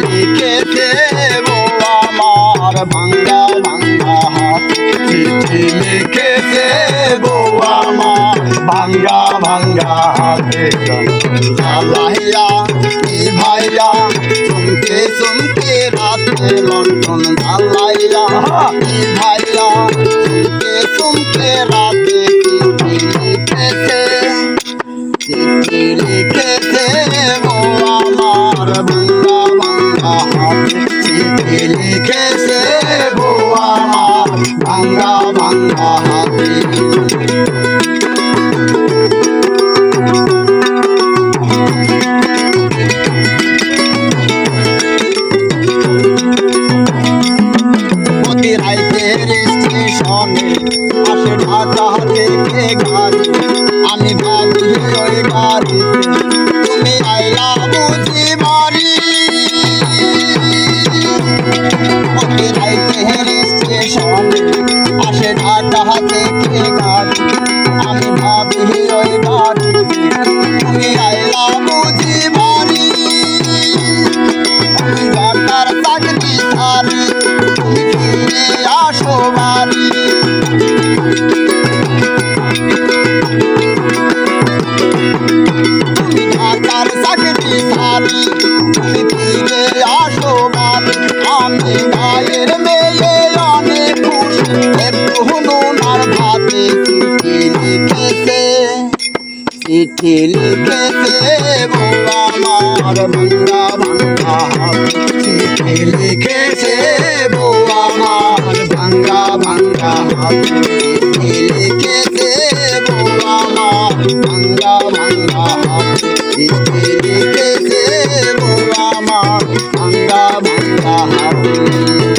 লিখেছে বউ আমার ভাঙ্গা ভাঙ্গা হাত, চিঠি লিখেছে বউ আমার ভাঙ্গা ভাঙ্গা হাতে। জ্বালাইয়া কি ভাইয়া চমকে চমকে রাতে লন্ঠন জ্বালাইয়া কি ভাইয়া চমকে চমকে রাতে। চিঠি লিখেছে বউ আমার ভাঙ্গা ভাঙ্গা হাতে, চিঠি লিখেছে বউ আমার ভাঙ্গা ভাঙ্গা হাতে। প্রতি রাইতের স্টেশনে আসে ঢাকা থেকে গাড়ি, আমি ভাবি ওই গাড়িতে তুমি আইলা বুঝি বাড়ি। প্রতি রাইতের স্টেশনে আসে ঢাকা থেকে গাড়ি, আমি ভাবি ওই গাড়িতে তুমি আইলা বুঝি বাড়ি। আমি ঘাটার চাকরি ছাড়ি তুমি ফিরে আসো বাড়ি। তুমি ঢাকার চাকরি ছাড়ি তুমি ফিরে আসো বাড়ি। আমি গায়ের মেয়ে অনেক খুশি একটু নুনার ভাতে। চিঠি লিখেছে বউ আমার ভাঙ্গা ভাঙ্গা হাতে, চিঠি লিখেছে বউ আমার ভাঙ্গা ভাঙ্গা হাতে, চিঠি লিখেছে বউ আমার ভাঙ্গা ভাঙ্গা হাতে, চিঠি লিখেছে বউ আমার ভাঙ্গা ভাঙ্গা হাতে।